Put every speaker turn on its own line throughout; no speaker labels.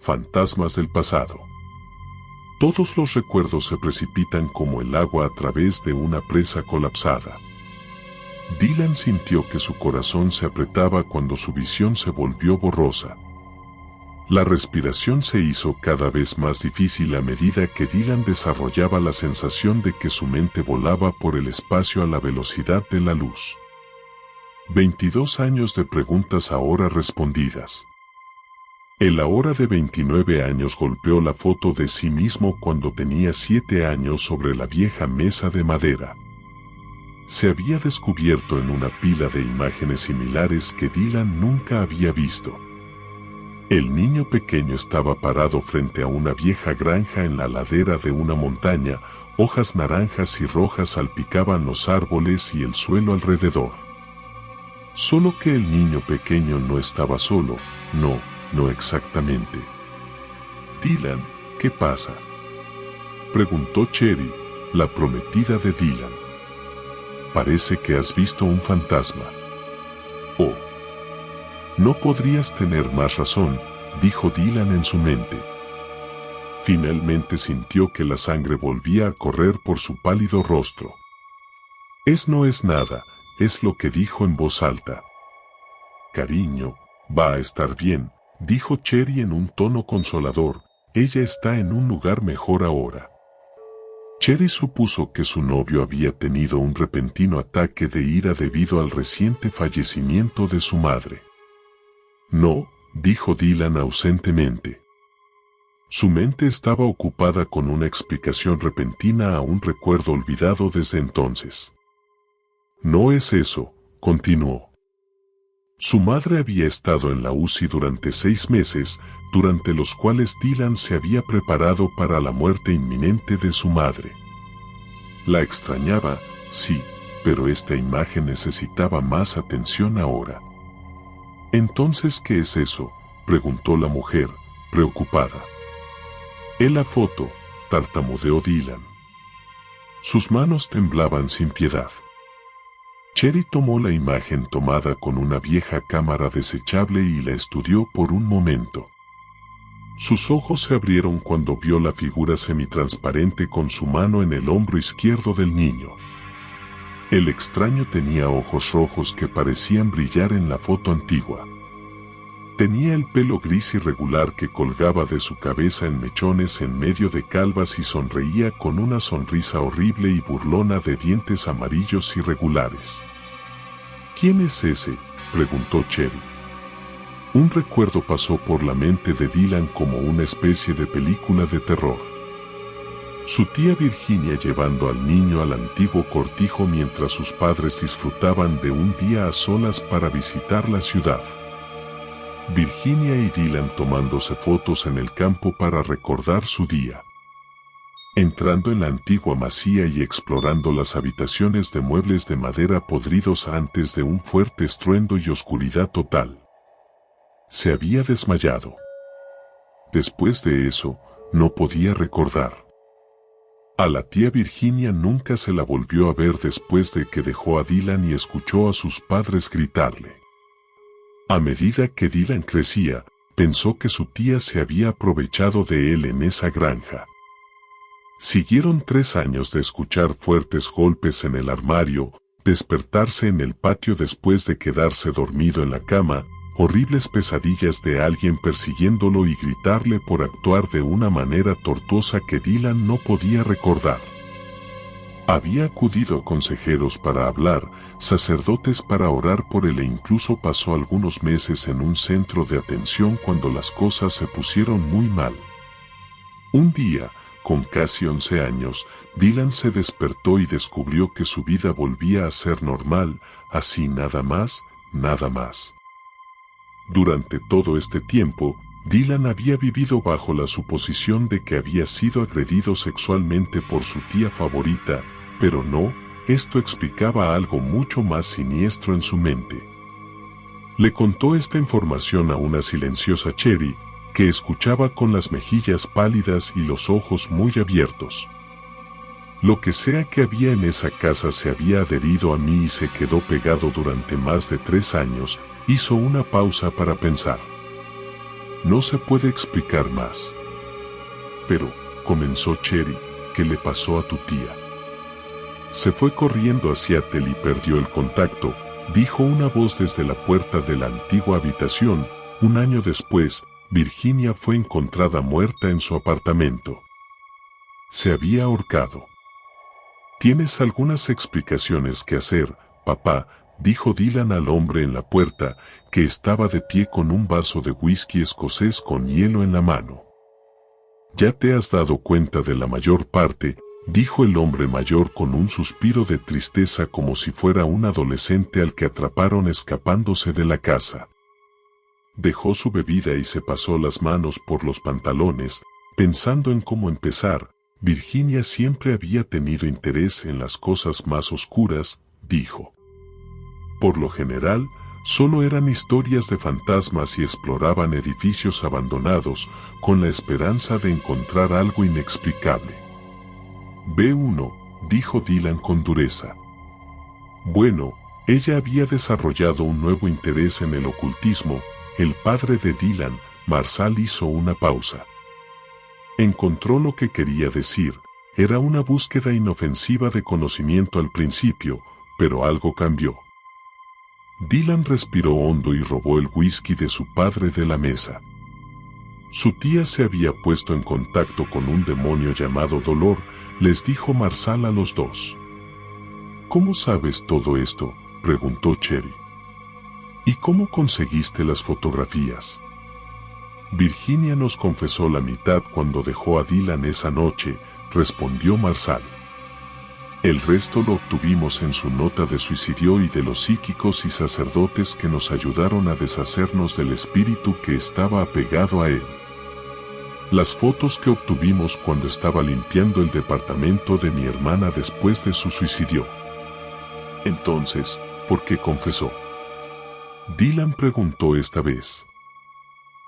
fantasmas del pasado. Todos los recuerdos se precipitan como el agua a través de una presa colapsada. Dylan sintió que su corazón se apretaba cuando su visión se volvió borrosa. La respiración se hizo cada vez más difícil a medida que Dylan desarrollaba la sensación de que su mente volaba por el espacio a la velocidad de la luz. 22 años de preguntas ahora respondidas. El ahora de 29 años golpeó la foto de sí mismo cuando tenía 7 años sobre la vieja mesa de madera. Se había descubierto en una pila de imágenes similares que Dylan nunca había visto. El niño pequeño estaba parado frente a una vieja granja en la ladera de una montaña, hojas naranjas y rojas salpicaban los árboles y el suelo alrededor. Solo que el niño pequeño no estaba solo, no exactamente. «Dylan, ¿qué pasa?», preguntó Cherry, la prometida de Dylan. «Parece que has visto un fantasma». «Oh. No podrías tener más razón», dijo Dylan en su mente. Finalmente sintió que la sangre volvía a correr por su pálido rostro. No es nada, es lo que dijo en voz alta. «Cariño, va a estar bien», dijo Cherry en un tono consolador, «ella está en un lugar mejor ahora». Cherry supuso que su novio había tenido un repentino ataque de ira debido al reciente fallecimiento de su madre. «No», dijo Dylan ausentemente. Su mente estaba ocupada con una explicación repentina a un recuerdo olvidado desde entonces. «No es eso», continuó. Su madre había estado en la UCI durante 6 meses, durante los cuales Dylan se había preparado para la muerte inminente de su madre. La extrañaba, sí, pero esta imagen necesitaba más atención ahora. «¿Entonces qué es eso?», preguntó la mujer, preocupada. «Es la foto», tartamudeó Dylan. Sus manos temblaban sin piedad. Cherry tomó la imagen tomada con una vieja cámara desechable y la estudió por un momento. Sus ojos se abrieron cuando vio la figura semitransparente con su mano en el hombro izquierdo del niño. El extraño tenía ojos rojos que parecían brillar en la foto antigua. Tenía el pelo gris irregular que colgaba de su cabeza en mechones en medio de calvas y sonreía con una sonrisa horrible y burlona de dientes amarillos irregulares. «¿Quién es ese?», preguntó Cherry. Un recuerdo pasó por la mente de Dylan como una especie de película de terror. Su tía Virginia llevando al niño al antiguo cortijo mientras sus padres disfrutaban de un día a solas para visitar la ciudad. Virginia y Dylan tomándose fotos en el campo para recordar su día. Entrando en la antigua masía y explorando las habitaciones de muebles de madera podridos antes de un fuerte estruendo y oscuridad total. Se había desmayado. Después de eso, no podía recordar. A la tía Virginia nunca se la volvió a ver después de que dejó a Dylan y escuchó a sus padres gritarle. A medida que Dylan crecía, pensó que su tía se había aprovechado de él en esa granja. Siguieron 3 años de escuchar fuertes golpes en el armario, despertarse en el patio después de quedarse dormido en la cama, horribles pesadillas de alguien persiguiéndolo y gritarle por actuar de una manera tortuosa que Dylan no podía recordar. Había acudido a consejeros para hablar, sacerdotes para orar por él e incluso pasó algunos meses en un centro de atención cuando las cosas se pusieron muy mal. Un día, con casi 11 años, Dylan se despertó y descubrió que su vida volvía a ser normal, así nada más, nada más. Durante todo este tiempo, Dylan había vivido bajo la suposición de que había sido agredido sexualmente por su tía favorita, pero no, esto explicaba algo mucho más siniestro en su mente. Le contó esta información a una silenciosa Cherry, que escuchaba con las mejillas pálidas y los ojos muy abiertos. Lo que sea que había en esa casa se había adherido a mí y se quedó pegado durante más de 3 años, hizo una pausa para pensar. No se puede explicar más. Pero, comenzó Cherry, ¿qué le pasó a tu tía? Se fue corriendo a Seattle y perdió el contacto, dijo una voz desde la puerta de la antigua habitación. Un año después, Virginia fue encontrada muerta en su apartamento. Se había ahorcado. Tienes algunas explicaciones que hacer, papá, dijo Dylan al hombre en la puerta, que estaba de pie con un vaso de whisky escocés con hielo en la mano. Ya te has dado cuenta de la mayor parte, dijo el hombre mayor con un suspiro de tristeza como si fuera un adolescente al que atraparon escapándose de la casa. Dejó su bebida y se pasó las manos por los pantalones, pensando en cómo empezar. Virginia siempre había tenido interés en las cosas más oscuras, dijo. Por lo general, solo eran historias de fantasmas y exploraban edificios abandonados con la esperanza de encontrar algo inexplicable. B1, dijo Dylan con dureza. Bueno, ella había desarrollado un nuevo interés en el ocultismo. El padre de Dylan, Marshall, hizo una pausa. Encontró lo que quería decir. Era una búsqueda inofensiva de conocimiento al principio, pero algo cambió. Dylan respiró hondo y robó el whisky de su padre de la mesa. Su tía se había puesto en contacto con un demonio llamado Dolor, les dijo Marshall a los dos. ¿Cómo sabes todo esto?, preguntó Cherry. ¿Y cómo conseguiste las fotografías? Virginia nos confesó la mitad cuando dejó a Dylan esa noche, respondió Marshall. El resto lo obtuvimos en su nota de suicidio y de los psíquicos y sacerdotes que nos ayudaron a deshacernos del espíritu que estaba apegado a él. Las fotos que obtuvimos cuando estaba limpiando el departamento de mi hermana después de su suicidio. Entonces, ¿por qué confesó? Dylan preguntó esta vez.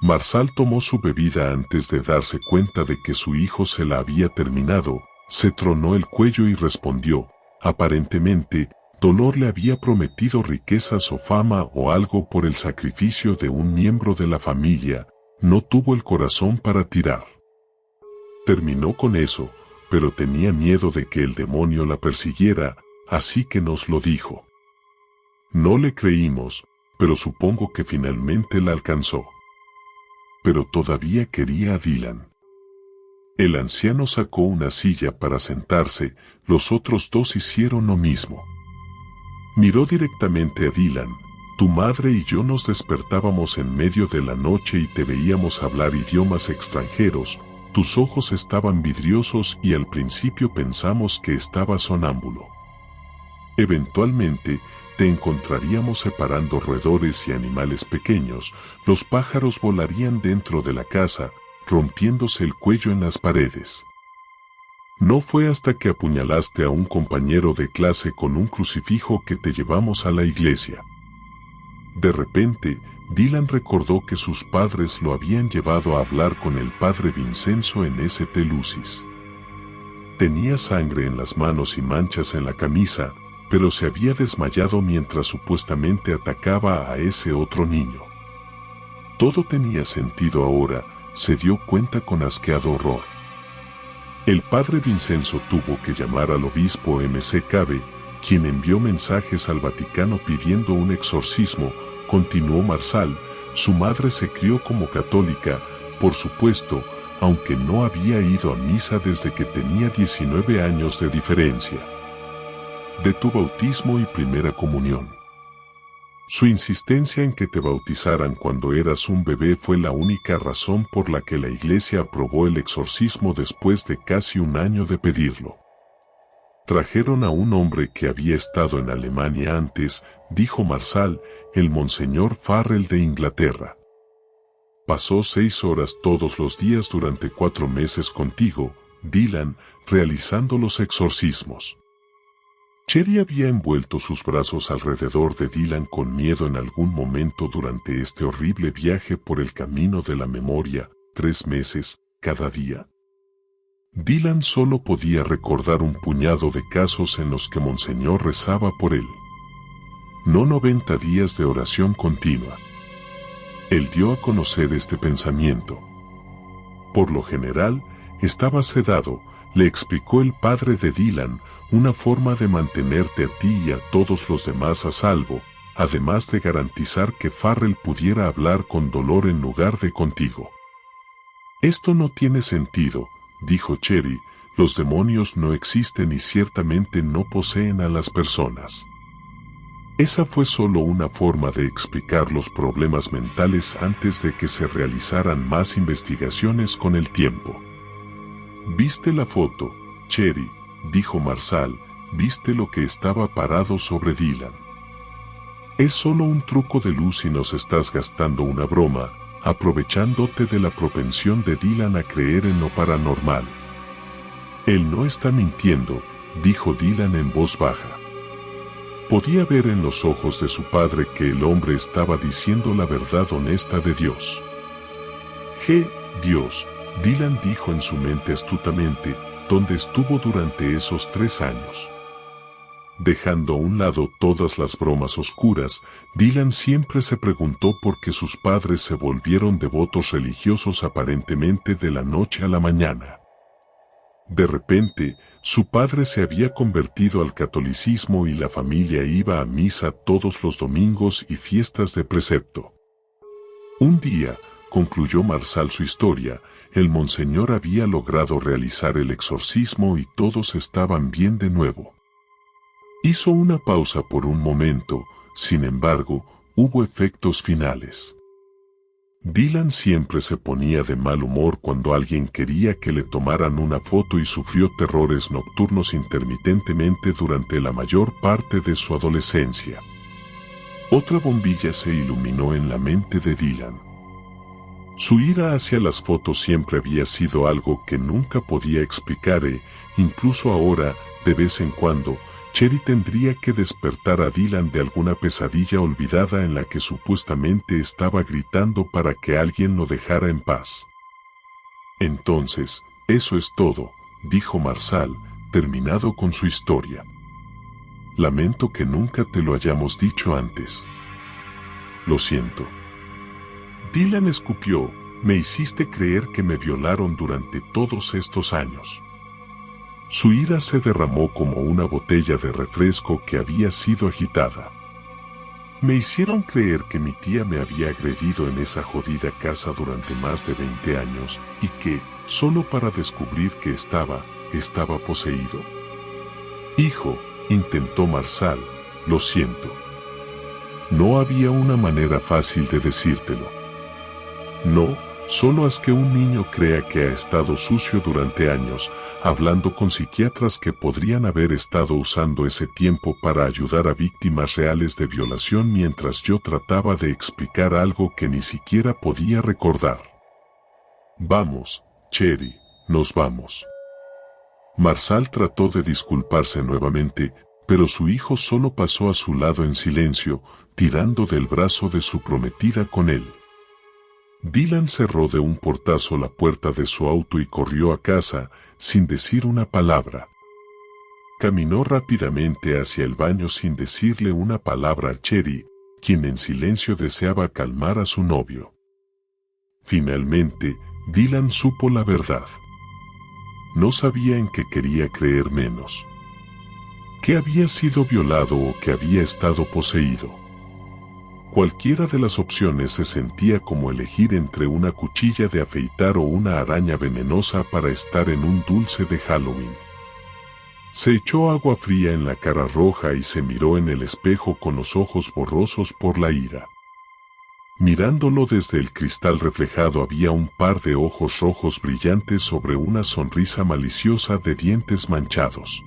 Marshall tomó su bebida antes de darse cuenta de que su hijo se la había terminado, se tronó el cuello y respondió, aparentemente, Dolor le había prometido riquezas o fama o algo por el sacrificio de un miembro de la familia, no tuvo el corazón para tirar. Terminó con eso, pero tenía miedo de que el demonio la persiguiera, así que nos lo dijo. No le creímos, pero supongo que finalmente la alcanzó. Pero todavía quería a Dylan. El anciano sacó una silla para sentarse, los otros dos hicieron lo mismo. Miró directamente a Dylan. Tu madre y yo nos despertábamos en medio de la noche y te veíamos hablar idiomas extranjeros, tus ojos estaban vidriosos y al principio pensamos que estabas sonámbulo. Eventualmente, te encontraríamos separando roedores y animales pequeños, los pájaros volarían dentro de la casa, rompiéndose el cuello en las paredes. No fue hasta que apuñalaste a un compañero de clase con un crucifijo que te llevamos a la iglesia. De repente, Dylan recordó que sus padres lo habían llevado a hablar con el padre Vincenzo en St. Lucis. Tenía sangre en las manos y manchas en la camisa, pero se había desmayado mientras supuestamente atacaba a ese otro niño. Todo tenía sentido ahora, se dio cuenta con asqueado horror. El padre Vincenzo tuvo que llamar al obispo M.C. Cabe, quien envió mensajes al Vaticano pidiendo un exorcismo, continuó Marshall. Su madre se crió como católica, por supuesto, aunque no había ido a misa desde que tenía 19 años de diferencia. De tu bautismo y primera comunión. Su insistencia en que te bautizaran cuando eras un bebé fue la única razón por la que la iglesia aprobó el exorcismo después de casi un año de pedirlo. Trajeron a un hombre que había estado en Alemania antes, dijo Marshall, el monseñor Farrell de Inglaterra. Pasó 6 horas todos los días durante 4 meses contigo, Dylan, realizando los exorcismos. Cherry había envuelto sus brazos alrededor de Dylan con miedo en algún momento durante este horrible viaje por el camino de la memoria, 3 meses, cada día. Dylan solo podía recordar un puñado de casos en los que Monseñor rezaba por él. No 90 días de oración continua. Él dio a conocer este pensamiento. Por lo general, estaba sedado, le explicó el padre de Dylan, una forma de mantenerte a ti y a todos los demás a salvo, además de garantizar que Farrell pudiera hablar con dolor en lugar de contigo. Esto no tiene sentido, dijo Cherry, los demonios no existen y ciertamente no poseen a las personas. Esa fue solo una forma de explicar los problemas mentales antes de que se realizaran más investigaciones con el tiempo. ¿Viste la foto, Cherry?, dijo Marshall, ¿viste lo que estaba parado sobre Dylan? Es solo un truco de luz y nos estás gastando una broma, aprovechándote de la propensión de Dylan a creer en lo paranormal. Él no está mintiendo, dijo Dylan en voz baja. Podía ver en los ojos de su padre que el hombre estaba diciendo la verdad honesta de Dios. Dios, Dylan dijo en su mente astutamente, ¿dónde estuvo durante esos 3 años? Dejando a un lado todas las bromas oscuras, Dylan siempre se preguntó por qué sus padres se volvieron devotos religiosos aparentemente de la noche a la mañana. De repente, su padre se había convertido al catolicismo y la familia iba a misa todos los domingos y fiestas de precepto. Un día, concluyó Marshall su historia, el monseñor había logrado realizar el exorcismo y todos estaban bien de nuevo. Hizo una pausa por un momento, sin embargo, hubo efectos finales. Dylan siempre se ponía de mal humor cuando alguien quería que le tomaran una foto y sufrió terrores nocturnos intermitentemente durante la mayor parte de su adolescencia. Otra bombilla se iluminó en la mente de Dylan. Su ira hacia las fotos siempre había sido algo que nunca podía explicar incluso ahora, de vez en cuando, Cherry tendría que despertar a Dylan de alguna pesadilla olvidada en la que supuestamente estaba gritando para que alguien lo dejara en paz. Entonces, eso es todo, dijo Marshall, terminado con su historia. Lamento que nunca te lo hayamos dicho antes. Lo siento. Dylan escupió, me hiciste creer que me violaron durante todos estos años. Su ira se derramó como una botella de refresco que había sido agitada. Me hicieron creer que mi tía me había agredido en esa jodida casa durante más de 20 años y que, solo para descubrir que estaba poseído. Hijo, intentó Marshall, lo siento. No había una manera fácil de decírtelo. No, solo haz que un niño crea que ha estado sucio durante años, hablando con psiquiatras que podrían haber estado usando ese tiempo para ayudar a víctimas reales de violación mientras yo trataba de explicar algo que ni siquiera podía recordar. Vamos, Cherry, nos vamos. Marshall trató de disculparse nuevamente, pero su hijo solo pasó a su lado en silencio, tirando del brazo de su prometida con él. Dylan cerró de un portazo la puerta de su auto y corrió a casa, sin decir una palabra. Caminó rápidamente hacia el baño sin decirle una palabra a Cherry, quien en silencio deseaba calmar a su novio. Finalmente, Dylan supo la verdad. No sabía en qué quería creer menos. Que había sido violado o que había estado poseído. Cualquiera de las opciones se sentía como elegir entre una cuchilla de afeitar o una araña venenosa para estar en un dulce de Halloween. Se echó agua fría en la cara roja y se miró en el espejo con los ojos borrosos por la ira. Mirándolo desde el cristal reflejado había un par de ojos rojos brillantes sobre una sonrisa maliciosa de dientes manchados.